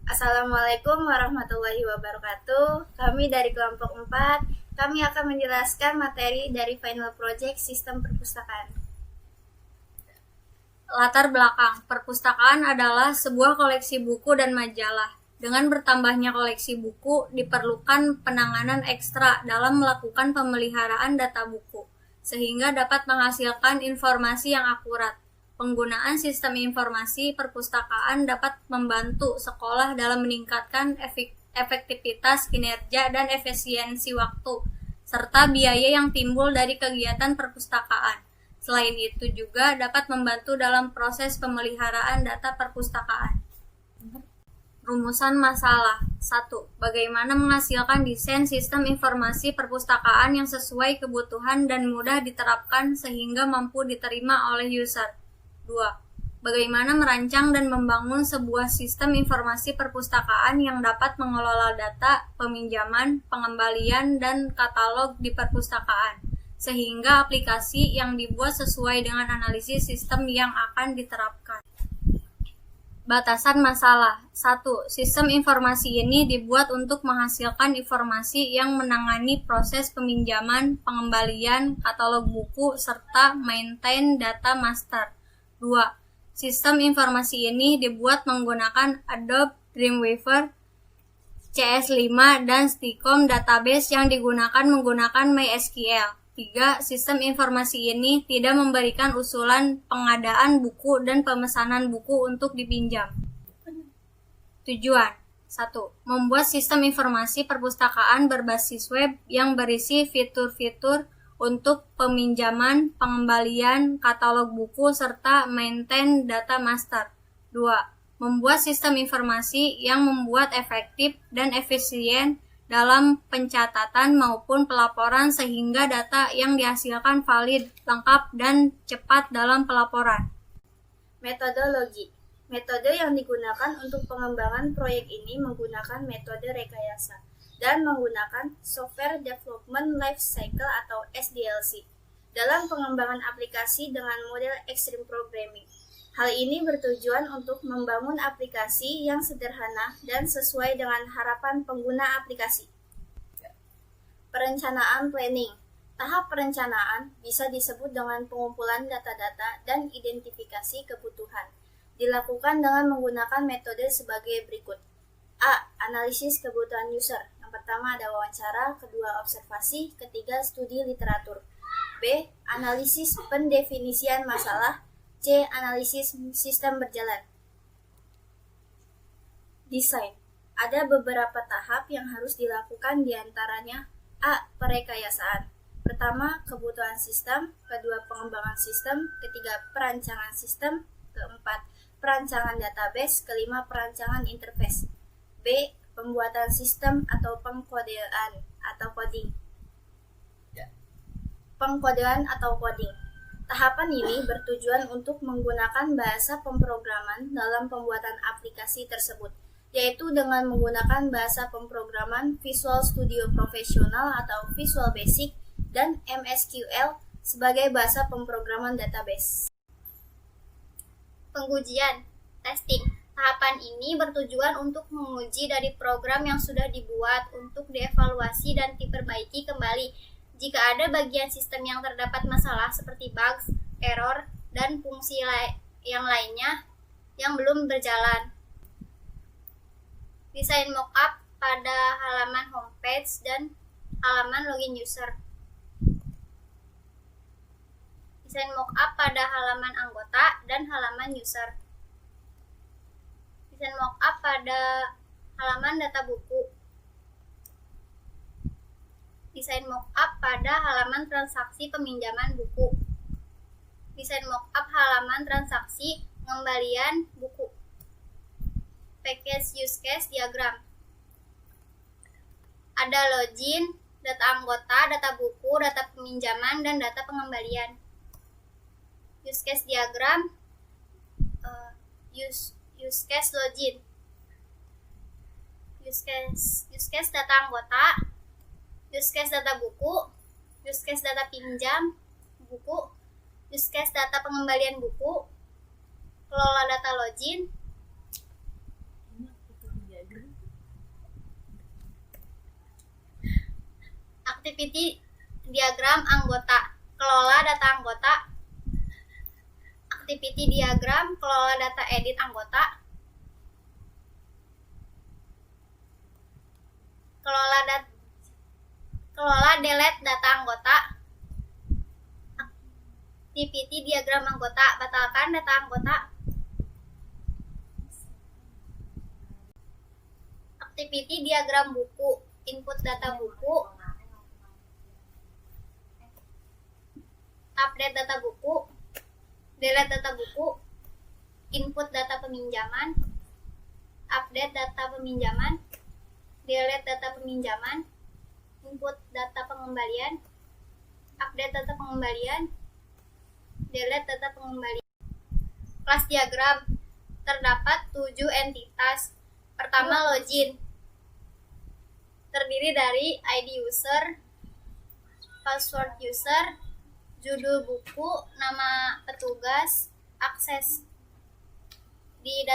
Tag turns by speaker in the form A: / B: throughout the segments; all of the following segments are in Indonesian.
A: Assalamualaikum warahmatullahi wabarakatuh. Kami dari kelompok 4, kami akan menjelaskan materi dari final project sistem perpustakaan.
B: Latar belakang, perpustakaan adalah sebuah koleksi buku dan majalah. Dengan bertambahnya koleksi buku, diperlukan penanganan ekstra dalam melakukan pemeliharaan data buku, sehingga dapat menghasilkan informasi yang akurat. Penggunaan sistem informasi perpustakaan dapat membantu sekolah dalam meningkatkan efektivitas kinerja dan efisiensi waktu, serta biaya yang timbul dari kegiatan perpustakaan. Selain itu juga dapat membantu dalam proses pemeliharaan data perpustakaan. Rumusan masalah 1. Bagaimana menghasilkan desain sistem informasi perpustakaan yang sesuai kebutuhan dan mudah diterapkan sehingga mampu diterima oleh user. 2. Bagaimana merancang dan membangun sebuah sistem informasi perpustakaan yang dapat mengelola data, peminjaman, pengembalian, dan katalog di perpustakaan, sehingga aplikasi yang dibuat sesuai dengan analisis sistem yang akan diterapkan. Batasan masalah 1. Sistem informasi ini dibuat untuk menghasilkan informasi yang menangani proses peminjaman, pengembalian, katalog buku, serta maintain data master. 2. Sistem informasi ini dibuat menggunakan Adobe Dreamweaver, CS5, dan Sticom database yang digunakan menggunakan MySQL. 3. Sistem informasi ini tidak memberikan usulan pengadaan buku dan pemesanan buku untuk dipinjam. Tujuan 1. Membuat sistem informasi perpustakaan berbasis web yang berisi fitur-fitur untuk peminjaman, pengembalian, katalog buku, serta maintain data master. 2. Membuat sistem informasi yang membuat efektif dan efisien dalam pencatatan maupun pelaporan sehingga data yang dihasilkan valid, lengkap, dan cepat dalam pelaporan.
A: Metodologi. Metode yang digunakan untuk pengembangan proyek ini menggunakan metode rekayasa dan menggunakan Software Development Life Cycle atau SDLC dalam pengembangan aplikasi dengan model Extreme Programming. Hal ini bertujuan untuk membangun aplikasi yang sederhana dan sesuai dengan harapan pengguna aplikasi. Perencanaan planning. Tahap perencanaan bisa disebut dengan pengumpulan data-data dan identifikasi kebutuhan. Dilakukan dengan menggunakan metode sebagai berikut. A. Analisis kebutuhan user. Yang pertama ada wawancara, kedua observasi, ketiga studi literatur. B. Analisis pendefinisian masalah. C. Analisis sistem berjalan. Desain. Ada beberapa tahap yang harus dilakukan diantaranya A. Perekayasaan. Pertama, kebutuhan sistem. Kedua, pengembangan sistem. Ketiga, perancangan sistem. Keempat, perancangan database. Kelima, perancangan interface. B. Pembuatan sistem atau pengkodean atau coding. Pengkodean atau coding. Tahapan ini bertujuan untuk menggunakan bahasa pemrograman dalam pembuatan aplikasi tersebut, yaitu dengan menggunakan bahasa pemrograman Visual Studio Professional atau Visual Basic dan MSQL sebagai bahasa pemrograman database. Pengujian, testing. Tahapan ini bertujuan untuk menguji dari program yang sudah dibuat untuk dievaluasi dan diperbaiki kembali jika ada bagian sistem yang terdapat masalah seperti bugs, error, dan fungsi yang lainnya yang belum berjalan. Desain mockup pada halaman homepage dan halaman login user. Desain mockup pada halaman anggota dan halaman user. Desain mockup pada halaman data buku. Desain mockup pada halaman transaksi peminjaman buku. Desain mockup halaman transaksi pengembalian buku. Package use case diagram. Ada login, data anggota, data buku, data peminjaman, dan data pengembalian. Use case diagram. Use case login. Use case data anggota. Use case data buku, use case data pinjam buku, use case data pengembalian buku, kelola data login, Activity diagram anggota. Kelola data anggota. Activity diagram kelola data edit anggota. Kelola delete data anggota. Activity diagram anggota, batalkan data anggota. Activity diagram buku, input data buku. Update data buku, delete data buku, input data peminjaman, update data peminjaman, delete data peminjaman, input data pengembalian, update data pengembalian, delete data pengembalian. Kelas diagram terdapat 7 entitas. Pertama, login, terdiri dari ID user, password user, judul buku, nama petugas, akses. Di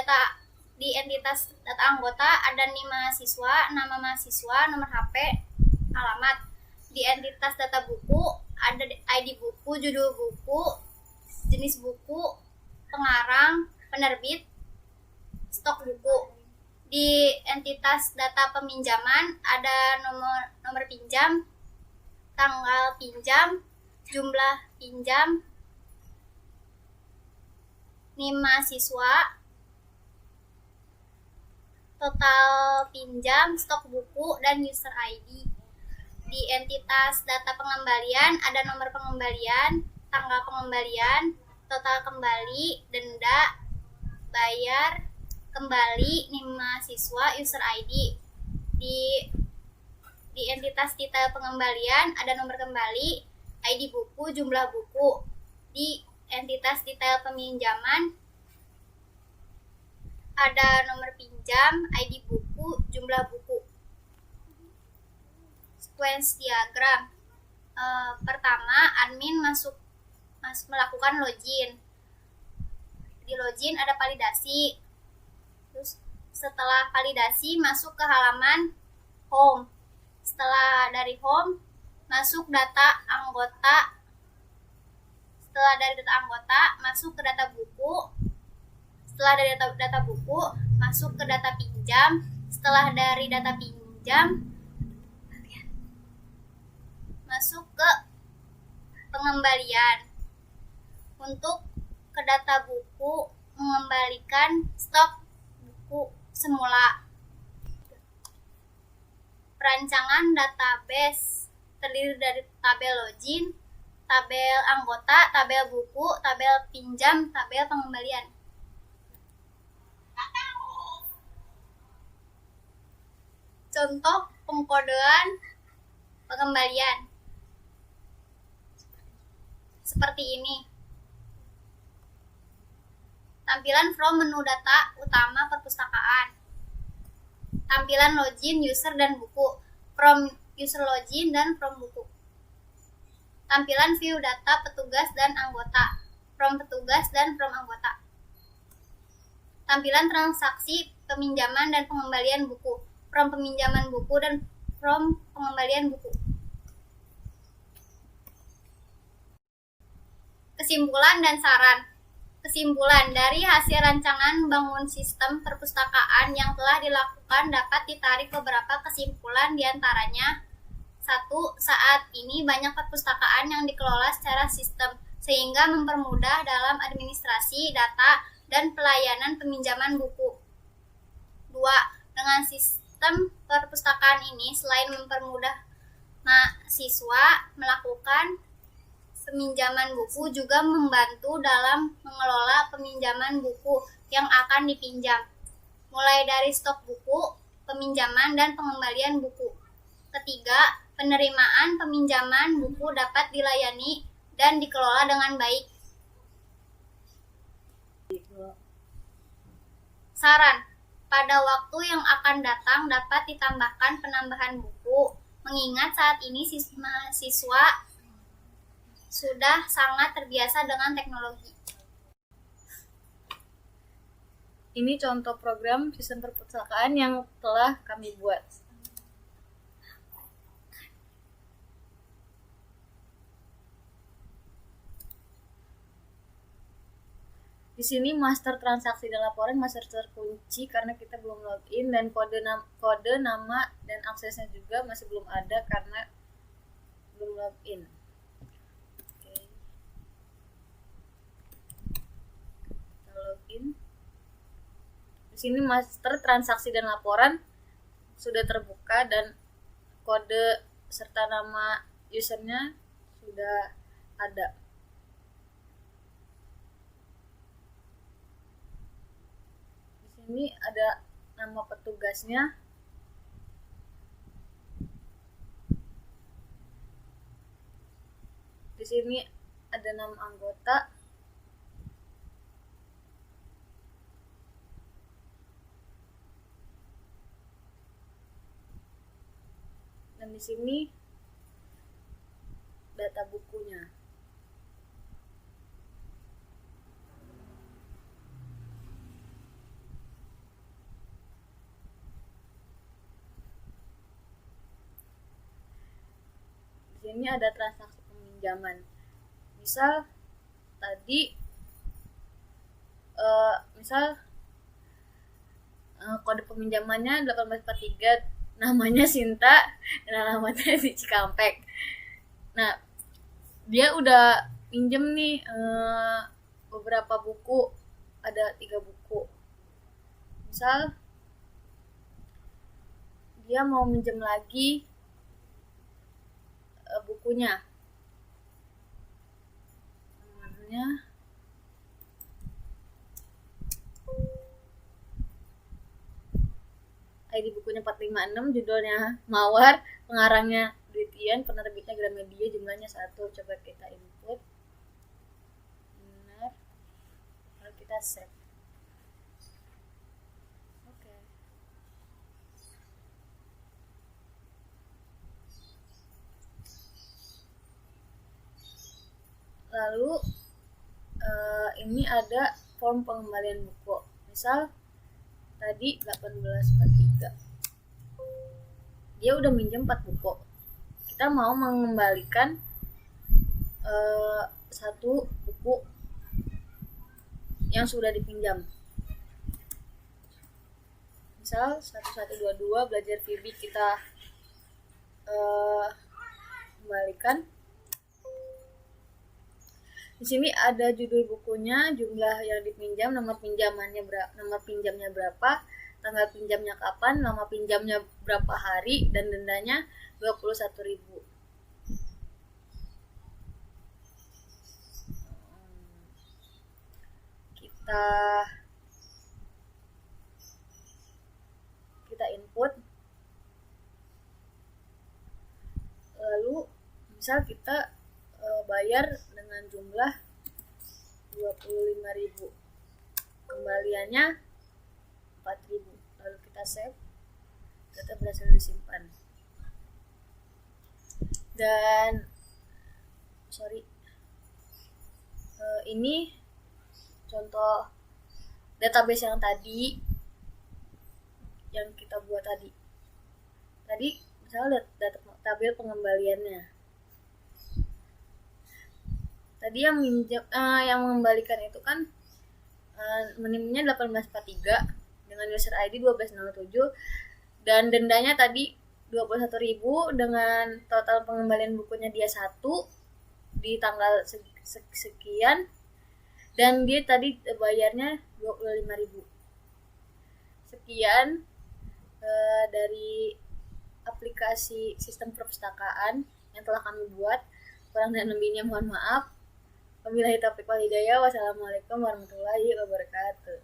A: entitas data anggota ada nih mahasiswa, nama mahasiswa, nomor HP, alamat. Di entitas data buku ada ID buku, judul buku, jenis buku, pengarang, penerbit, stok buku. Di entitas data peminjaman ada nomor pinjam, tanggal pinjam, jumlah pinjam, NIM mahasiswa, total pinjam, stok buku, dan user ID. Di entitas data pengembalian ada nomor pengembalian, tanggal pengembalian, total kembali, denda, bayar, kembali, NIM mahasiswa, user ID. Di entitas data pengembalian ada nomor kembali, ID buku, jumlah buku. Di entitas detail peminjaman ada nomor pinjam, ID buku, jumlah buku. Sequence diagram. Pertama, admin melakukan login. Di login ada validasi. Terus setelah validasi masuk ke halaman home. Setelah dari home masuk data anggota. Setelah dari data anggota masuk ke data buku. Setelah dari data buku masuk ke data pinjam. Setelah dari data pinjam masuk ke pengembalian. Untuk ke data buku mengembalikan stok buku semula. Perancangan database terdiri dari tabel login, tabel anggota, tabel buku, tabel pinjam, tabel pengembalian. Contoh pengkodean pengembalian seperti ini. Tampilan from menu data utama perpustakaan. Tampilan login, user, dan buku. From user login dan from buku. Tampilan view data petugas dan anggota. From petugas dan from anggota. Tampilan transaksi peminjaman dan pengembalian buku. From peminjaman buku dan from pengembalian buku. Kesimpulan dan saran. Kesimpulan dari hasil rancangan bangun sistem perpustakaan yang telah dilakukan dapat ditarik beberapa kesimpulan, diantaranya: 1. Saat ini banyak perpustakaan yang dikelola secara sistem sehingga mempermudah dalam administrasi data dan pelayanan peminjaman buku. 2. Dengan sistem perpustakaan ini selain mempermudah mahasiswa melakukan peminjaman buku, juga membantu dalam mengelola peminjaman buku yang akan dipinjam, mulai dari stok buku, peminjaman, dan pengembalian buku. 3. Penerimaan peminjaman buku dapat dilayani dan dikelola dengan baik. Saran: pada waktu yang akan datang dapat ditambahkan penambahan buku, mengingat saat ini mahasiswa sudah sangat terbiasa dengan teknologi.
C: Ini contoh program sistem perpustakaan yang telah kami buat. Di sini master transaksi dan laporan masih terkunci karena kita belum login, dan kode nama dan aksesnya juga masih belum ada karena belum login. Oke. Kita login. Di sini master transaksi dan laporan sudah terbuka dan kode serta nama usernya sudah ada. Ini ada nama petugasnya. Di sini ada nama anggota. Dan di sini data bukunya. Ini ada transaksi peminjaman. Misal tadi kode peminjamannya 1843, namanya Sinta dan alamatnya di Cikampek. Nah, dia udah pinjem nih beberapa buku, ada 3 buku. Misal dia mau minjem lagi bukunya, namanya ID bukunya 456, judulnya Mawar, pengarangnya Dwitian, penerbitnya Gramedia, jumlahnya 1. Coba kita input benar, lalu kita save. Oke. Lalu ini ada form pengembalian buku. Misal tadi 1843, dia udah minjem 4 buku, kita mau mengembalikan 1 buku yang sudah dipinjam. Misal 1122 belajar PIB, kita kembalikan. Di sini ada judul bukunya, jumlah yang dipinjam, nomor pinjamnya berapa, tanggal pinjamnya kapan, nama pinjamnya berapa hari, dan dendanya 21.000. Kita input. Lalu misal kita bayar dengan jumlah 25.000, kembaliannya 4.000. Lalu kita save, data berhasil disimpan. Dan ini contoh database yang tadi yang kita buat tadi misalnya tabel pengembaliannya. Tadi yang mengembalikan itu kan minimumnya 1843 dengan user ID 1207, dan dendanya tadi 21.000 dengan total pengembalian bukunya dia 1 di tanggal sekian, dan dia tadi bayarnya 25.000. Sekian dari aplikasi sistem perpustakaan yang telah kami buat. Kurang dan lebihnya mohon maaf. Wabillahi taufiq wal hidayah. Wassalamualaikum warahmatullahi wabarakatuh.